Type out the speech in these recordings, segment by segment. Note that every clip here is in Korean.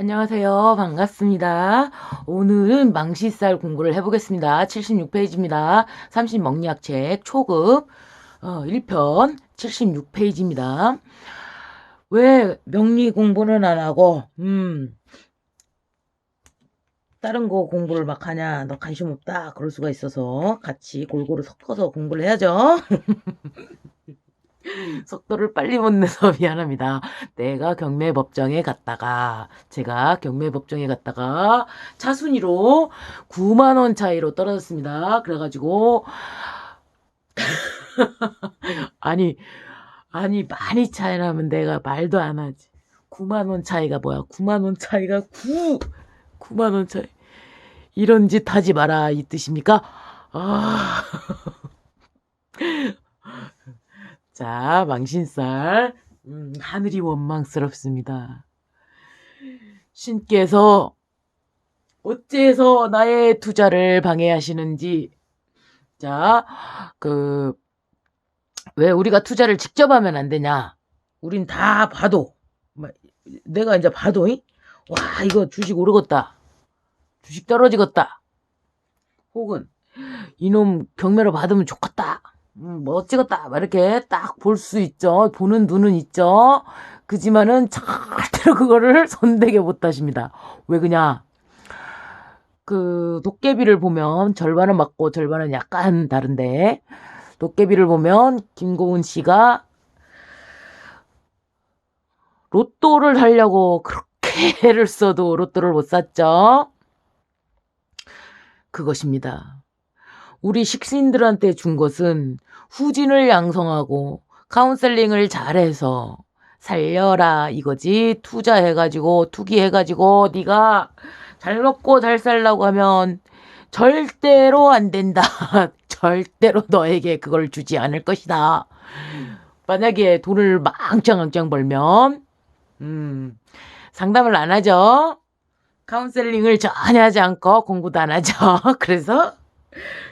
안녕하세요. 반갑습니다. 오늘은 망시살 공부를 해보겠습니다. 76페이지입니다. 30먹리학책 초급 1편 76페이지입니다. 왜 명리 공부는 안 하고 다른 거 공부를 막 하냐, 너 관심 없다, 그럴 수가 있어서 같이 골고루 섞어서 공부를 해야죠. 속도를 빨리 못 내서 미안합니다. 제가 경매법정에 갔다가 차순위로 9만원 차이로 떨어졌습니다. 그래가지고 아니 많이 차이 나면 내가 말도 안 하지. 9만원 차이가 뭐야? 9만원 차이가 9만원 차이. 이런 짓 하지 마라 이 뜻입니까? 자, 망신살. 하늘이 원망스럽습니다. 신께서 어째서 나의 투자를 방해하시는지. 자, 왜 우리가 투자를 직접 하면 안 되냐? 우린 다 봐도, 내가 이제 봐도, 와, 이거 주식 오르겠다. 주식 떨어지겠다. 혹은, 이놈 경매로 받으면 좋겠다. 뭐 어찌겠다 막 이렇게 딱 볼 수 있죠. 보는 눈은 있죠. 그지만은 절대로 그거를 손대게 못 하십니다. 왜 그냐? 도깨비를 보면 절반은 맞고 절반은 약간 다른데, 도깨비를 보면 김고은 씨가 로또를 사려고 그렇게 애를 써도 로또를 못 샀죠. 그것입니다. 우리 식신들한테 준 것은 후진을 양성하고 카운셀링을 잘해서 살려라 이거지. 투자해가지고 투기해가지고 네가 잘 먹고 잘 살라고 하면 절대로 안 된다. 절대로 너에게 그걸 주지 않을 것이다. 만약에 돈을 망창망창 벌면 상담을 안 하죠. 카운셀링을 전혀 하지 않고 공부도 안 하죠. 그래서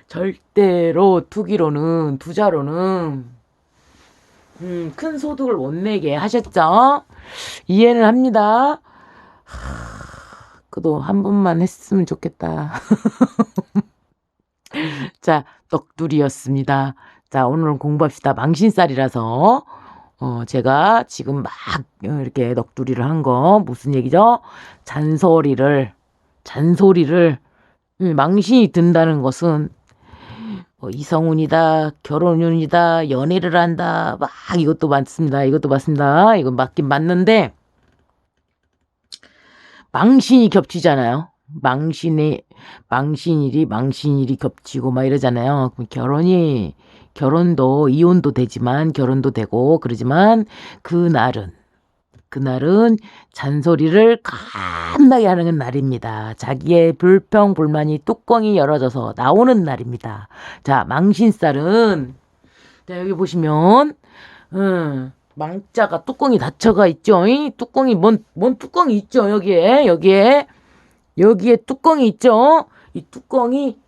절대로 투자로는 큰 소득을 못 내게 하셨죠? 이해는 합니다. 그래도 한 번만 했으면 좋겠다. 자, 넋두리였습니다. 자, 오늘은 공부합시다. 망신살이라서 제가 지금 막 이렇게 넋두리를 한 거 무슨 얘기죠? 잔소리를 망신이 든다는 것은 이성운이다, 결혼운이다, 연애를 한다, 막 이것도 맞습니다. 이건 맞긴 맞는데 망신이 겹치잖아요. 망신일이 겹치고 막 이러잖아요. 그럼 결혼도 이혼도 되지만 결혼도 되고 그러지만 그날은 잔소리를 겁나게 하는 날입니다. 자기의 불평, 불만이 뚜껑이 열어져서 나오는 날입니다. 자, 망신살은, 자, 여기 보시면, 망자가 뚜껑이 닫혀가 있죠? 뚜껑이, 뭔 뚜껑이 있죠? 여기에 뚜껑이 있죠? 이 뚜껑이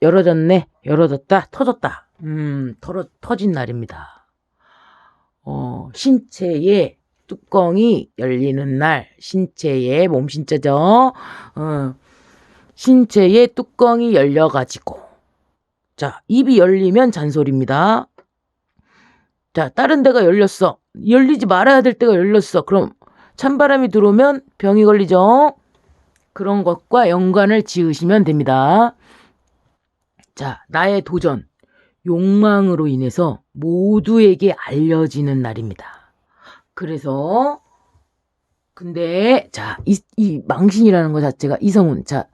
열어졌다, 터졌다. 터진 날입니다. 신체에 뚜껑이 열리는 날, 신체의 몸신자죠. 신체의 뚜껑이 열려가지고, 자, 입이 열리면 잔소리입니다. 자, 다른 데가 열렸어. 열리지 말아야 될 데가 열렸어. 그럼 찬바람이 들어오면 병이 걸리죠. 그런 것과 연관을 지으시면 됩니다. 자, 나의 도전, 욕망으로 인해서 모두에게 알려지는 날입니다. 그래서 근데 자, 이 망신이라는 것 자체가 이성운, 자,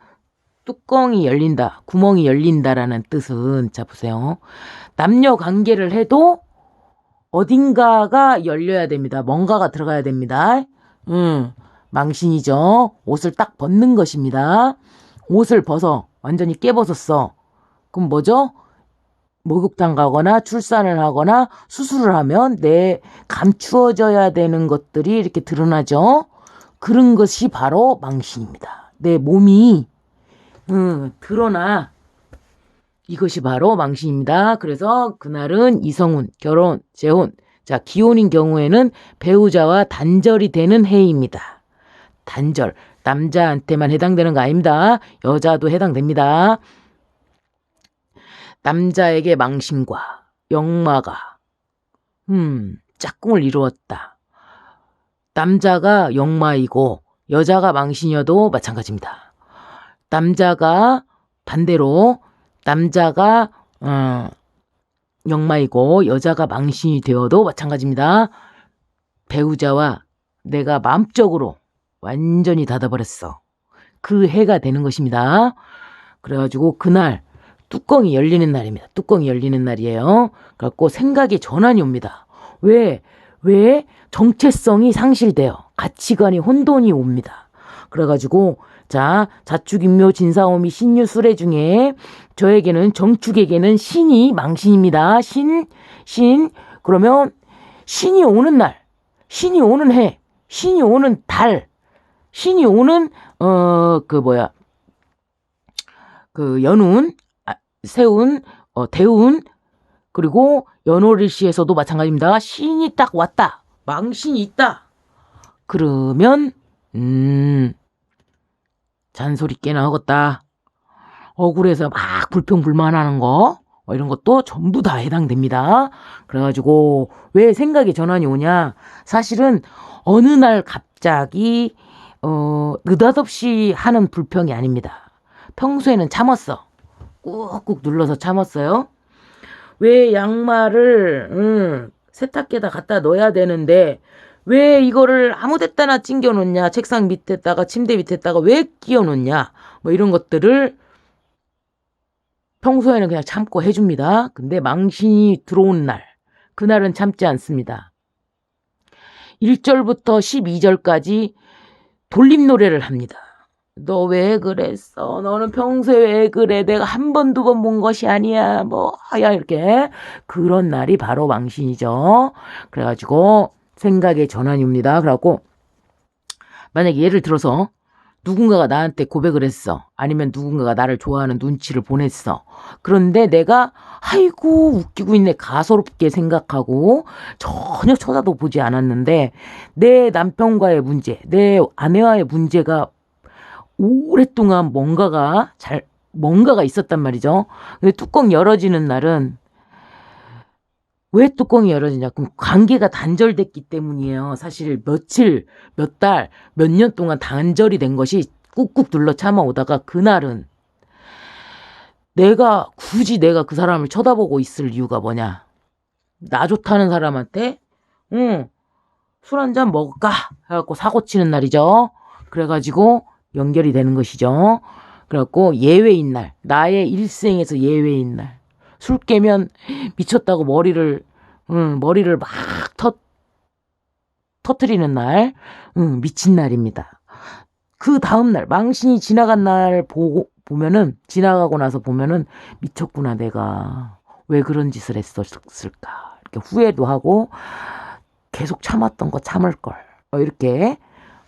뚜껑이 열린다, 구멍이 열린다라는 뜻은, 자, 보세요. 남녀 관계를 해도 어딘가가 열려야 됩니다. 뭔가가 들어가야 됩니다. 망신이죠. 옷을 딱 벗는 것입니다. 옷을 벗어 완전히 깨벗었어. 그럼 뭐죠? 목욕탕 가거나 출산을 하거나 수술을 하면 내 감추어져야 되는 것들이 이렇게 드러나죠. 그런 것이 바로 망신입니다. 내 몸이 드러나. 이것이 바로 망신입니다. 그래서 그날은 이성운, 결혼, 재혼. 자, 기혼인 경우에는 배우자와 단절이 되는 해입니다. 단절. 남자한테만 해당되는 거 아닙니다. 여자도 해당됩니다. 남자에게 망신과 역마가 짝꿍을 이루었다. 남자가 역마이고 여자가 망신이어도 마찬가지입니다. 남자가 반대로 남자가 역마이고 여자가 망신이 되어도 마찬가지입니다. 배우자와 내가 마음적으로 완전히 닫아버렸어. 그 해가 되는 것입니다. 그래가지고 그날 뚜껑이 열리는 날입니다. 뚜껑이 열리는 날이에요. 그래갖고 생각의 전환이 옵니다. 왜 정체성이 상실돼요. 가치관이 혼돈이 옵니다. 그래가지고 자, 자축인묘 진사오미 신유 수레 중에 저에게는 정축에게는 신이 망신입니다. 신 그러면 신이 오는 날, 신이 오는 해, 신이 오는 달, 신이 오는 연운, 세운, 대운, 그리고 연월일시에서도 마찬가지입니다. 신이 딱 왔다. 망신이 있다. 그러면 잔소리 깨나 하겠다. 억울해서 막 불평불만하는 거 이런 것도 전부 다 해당됩니다. 그래가지고 왜 생각의 전환이 오냐. 사실은 어느 날 갑자기 느닷없이 하는 불평이 아닙니다. 평소에는 참았어. 꾹꾹 눌러서 참았어요. 왜 양말을 세탁기에다 갖다 넣어야 되는데 왜 이거를 아무 데다나 찡겨 놓냐. 책상 밑에다가 침대 밑에다가 왜 끼워 놓냐. 뭐 이런 것들을 평소에는 그냥 참고 해줍니다. 근데 망신이 들어온 날, 그날은 참지 않습니다. 1절부터 12절까지 돌림 노래를 합니다. 너 왜 그랬어? 너는 평소에 왜 그래? 내가 한 번, 두 번 본 것이 아니야. 이렇게. 그런 날이 바로 망신이죠. 그래가지고 생각의 전환이 옵니다. 그래갖고 만약에 예를 들어서 누군가가 나한테 고백을 했어. 아니면 누군가가 나를 좋아하는 눈치를 보냈어. 그런데 내가 아이고 웃기고 있네 가소롭게 생각하고 전혀 쳐다도 보지 않았는데 내 남편과의 문제, 내 아내와의 문제가 오랫동안 뭔가가 있었단 말이죠. 근데 뚜껑 열어지는 날은 왜 뚜껑이 열어지냐? 그럼 관계가 단절됐기 때문이에요. 사실 며칠, 몇 달, 몇 년 동안 단절이 된 것이 꾹꾹 눌러 참아오다가 그날은 굳이 내가 그 사람을 쳐다보고 있을 이유가 뭐냐? 나 좋다는 사람한테 술 한잔 먹을까? 해갖고 사고 치는 날이죠. 그래가지고 연결이 되는 것이죠. 그래갖고 예외인 날, 나의 일생에서 예외인 날. 술 깨면 미쳤다고 머리를 막 터트리는 날, 미친 날입니다. 그 다음날, 망신이 지나간 날 지나가고 나서 보면은 미쳤구나, 내가. 왜 그런 짓을 했었을까. 이렇게 후회도 하고, 계속 참았던 거 참을걸. 이렇게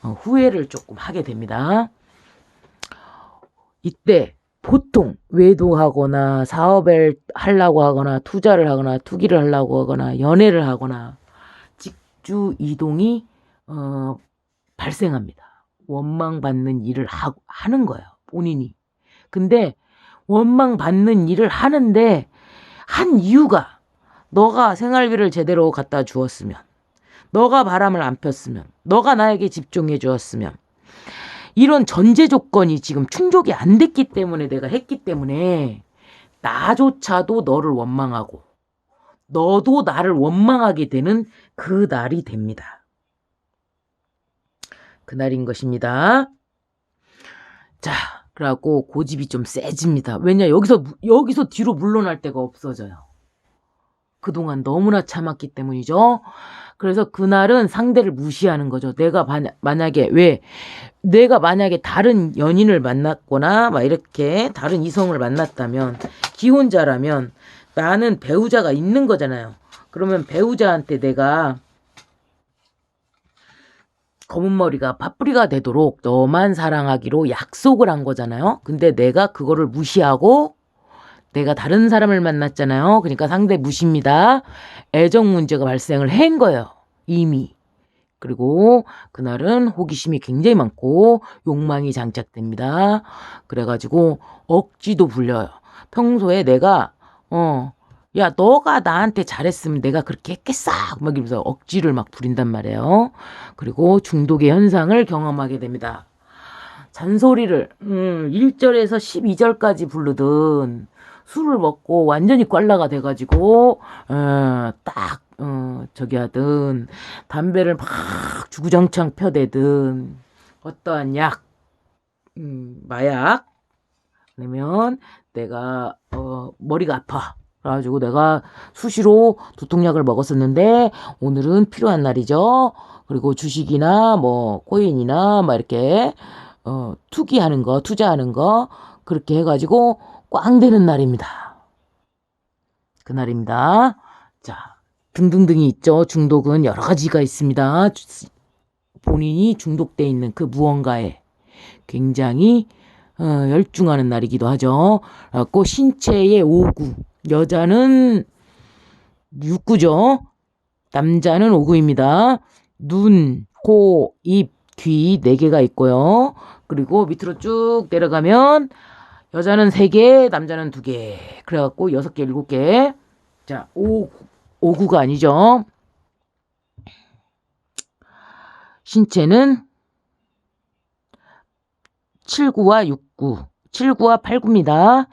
후회를 조금 하게 됩니다. 이때 보통 외도하거나 사업을 하려고 하거나 투자를 하거나 투기를 하려고 하거나 연애를 하거나 직주 이동이 발생합니다. 원망받는 일을 하는 거예요. 본인이. 근데 원망받는 일을 하는데 한 이유가 너가 생활비를 제대로 갖다 주었으면, 너가 바람을 안 폈으면, 너가 나에게 집중해 주었으면, 이런 전제 조건이 지금 충족이 안 됐기 때문에 내가 했기 때문에 나조차도 너를 원망하고 너도 나를 원망하게 되는 그 날이 됩니다. 그날인 것입니다. 자, 그래갖고 고집이 좀 세집니다. 왜냐, 여기서 뒤로 물러날 데가 없어져요. 그동안 너무나 참았기 때문이죠. 그래서 그날은 상대를 무시하는 거죠. 내가 만약에 다른 연인을 만났거나 막 이렇게 다른 이성을 만났다면, 기혼자라면 나는 배우자가 있는 거잖아요. 그러면 배우자한테 내가 검은 머리가 파뿌리가 되도록 너만 사랑하기로 약속을 한 거잖아요. 근데 내가 그거를 무시하고 내가 다른 사람을 만났잖아요. 그러니까 상대 무시입니다. 애정 문제가 발생을 한 거예요. 이미. 그리고 그날은 호기심이 굉장히 많고 욕망이 장착됩니다. 그래가지고 억지도 불려요. 평소에 내가 야 너가 나한테 잘했으면 내가 그렇게 했겠어 막 이러면서 억지를 막 부린단 말이에요. 그리고 중독의 현상을 경험하게 됩니다. 잔소리를 1절에서 12절까지 부르든 술을 먹고 완전히 꽐라가 돼가지고 딱 저기 하든 담배를 막 주구장창 펴대든 어떠한 약 마약 그러면 내가 머리가 아파 그래가지고 내가 수시로 두통약을 먹었었는데 오늘은 필요한 날이죠. 그리고 주식이나 뭐 코인이나 막 이렇게 투기하는 거 투자하는 거 그렇게 해가지고 꽝 되는 날입니다. 그날입니다. 자, 등등등이 있죠. 중독은 여러 가지가 있습니다. 본인이 중독돼 있는 그 무언가에 굉장히 열중하는 날이기도 하죠. 그래갖고 신체의 5구, 여자는 6구죠. 남자는 5구입니다. 눈, 코, 입, 귀 4개가 있고요. 그리고 밑으로 쭉 내려가면 여자는 3개, 남자는 2개. 그래갖고 6개, 7개. 자, 5구가 아니죠. 신체는 7구와 6구, 7구와 8구입니다.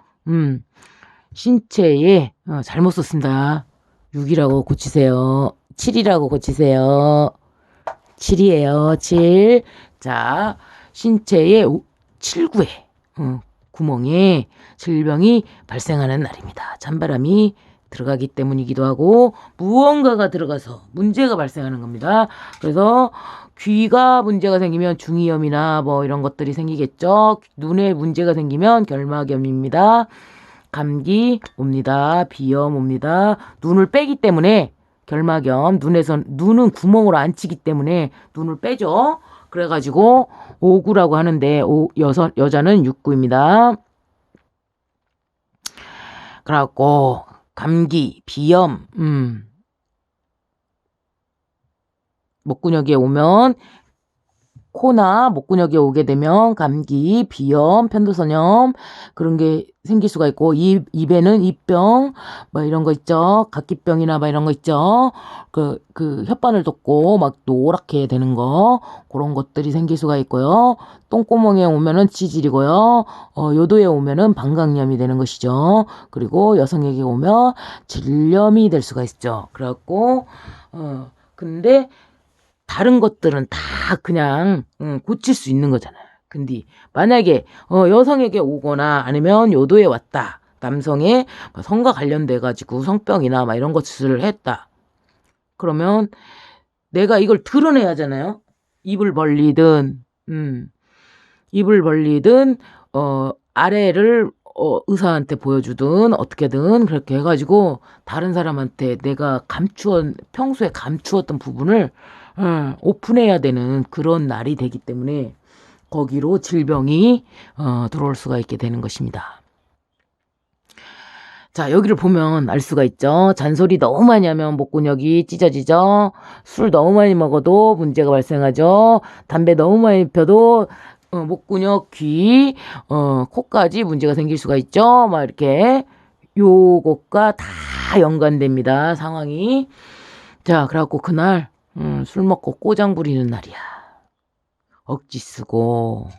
신체에 잘못 썼습니다. 6이라고 고치세요. 7이라고 고치세요. 7이에요. 7. 자, 신체의 7구에 구멍에 질병이 발생하는 날입니다. 찬바람이 들어가기 때문이기도 하고 무언가가 들어가서 문제가 발생하는 겁니다. 그래서 귀가 문제가 생기면 중이염이나 뭐 이런 것들이 생기겠죠. 눈에 문제가 생기면 결막염입니다. 감기 옵니다. 비염 옵니다. 눈을 빼기 때문에 결막염, 눈은 구멍으로 안 치기 때문에 눈을 빼죠. 그래가지고 5구라고 하는데 여자는 6구입니다. 그래갖고 감기, 비염, 목구녕에 오면 코나 목구녕에 오게 되면 감기, 비염, 편도선염 그런 게 생길 수가 있고 입에는 입병 뭐 이런 거 있죠. 각기병이나 뭐 이런 거 있죠. 그 혓바늘 돋고 막 노랗게 되는 거 그런 것들이 생길 수가 있고요. 똥구멍에 오면은 치질이고요. 요도에 오면은 방광염이 되는 것이죠. 그리고 여성에게 오면 질염이 될 수가 있죠. 그래갖고 근데 다른 것들은 다 그냥 고칠 수 있는 거잖아요. 근데 만약에 여성에게 오거나 아니면 요도에 왔다. 남성의 성과 관련돼 가지고 성병이나 막 이런 것을 했다. 그러면 내가 이걸 드러내야 하잖아요. 입을 벌리든 아래를 의사한테 보여주든 어떻게든 그렇게 해가지고 다른 사람한테 내가 평소에 감추었던 부분을 오픈해야 되는 그런 날이 되기 때문에 거기로 질병이 들어올 수가 있게 되는 것입니다. 자, 여기를 보면 알 수가 있죠. 잔소리 너무 많이 하면 목구녕이 찢어지죠. 술 너무 많이 먹어도 문제가 발생하죠. 담배 너무 많이 펴도 목구녕, 귀, 코까지 문제가 생길 수가 있죠. 막 이렇게 요것과 다 연관됩니다. 상황이. 자, 그래갖고 그날 술 먹고 꼬장 부리는 날이야. 억지 쓰고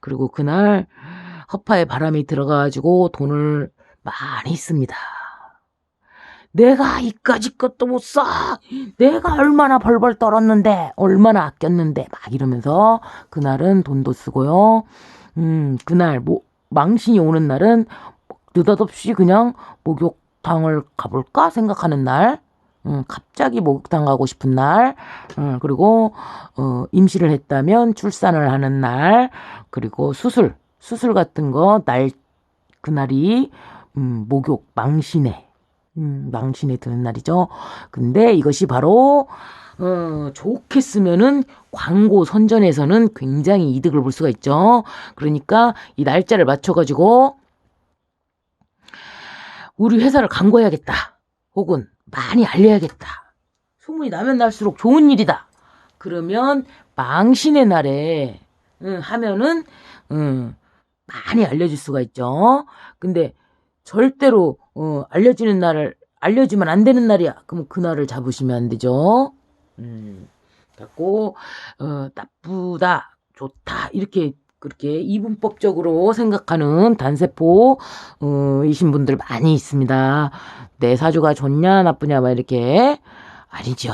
그리고 그날 허파에 바람이 들어가가지고 돈을 많이 씁니다. 내가 이까짓 것도 못 사. 내가 얼마나 벌벌 떨었는데 얼마나 아꼈는데 막 이러면서 그날은 돈도 쓰고요. 그날 망신이 오는 날은 느닷없이 그냥 목욕탕을 가볼까 생각하는 날. 갑자기 목욕탕 가고 싶은 날, 그리고 임시를 했다면 출산을 하는 날, 그리고 수술 같은 거 그날이 목욕 망신에 드는 날이죠. 근데 이것이 바로 좋게 쓰면은 광고 선전에서는 굉장히 이득을 볼 수가 있죠. 그러니까 이 날짜를 맞춰가지고 우리 회사를 광고해야겠다. 혹은 많이 알려야겠다. 소문이 나면 날수록 좋은 일이다. 그러면 망신의 날에 하면은 많이 알려질 수가 있죠. 근데 절대로 알려지는 날을 알려주면 안 되는 날이야. 그럼 그 날을 잡으시면 안 되죠. 갖고 나쁘다, 좋다 이렇게 그렇게 이분법적으로 생각하는 단세포 이신 분들 많이 있습니다. 내 사주가 좋냐 나쁘냐 막 이렇게 아니죠.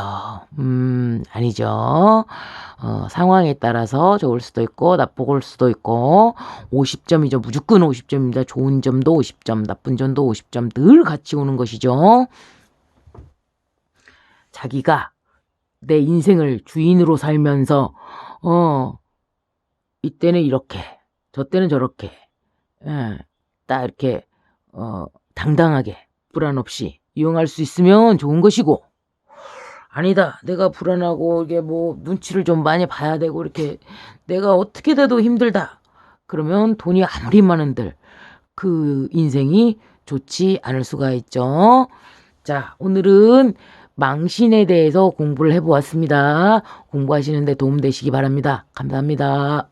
아니죠. 상황에 따라서 좋을 수도 있고 나쁠 수도 있고 50점이죠. 무조건 50점입니다. 좋은 점도 50점, 나쁜 점도 50점 늘 같이 오는 것이죠. 자기가 내 인생을 주인으로 살면서 이때는 이렇게 저때는 저렇게 딱 이렇게 당당하게 불안 없이 이용할 수 있으면 좋은 것이고 아니다 내가 불안하고 이게 뭐 눈치를 좀 많이 봐야 되고 이렇게 내가 어떻게 돼도 힘들다 그러면 돈이 아무리 많은들 그 인생이 좋지 않을 수가 있죠. 자, 오늘은 망신에 대해서 공부를 해보았습니다. 공부하시는데 도움되시기 바랍니다. 감사합니다.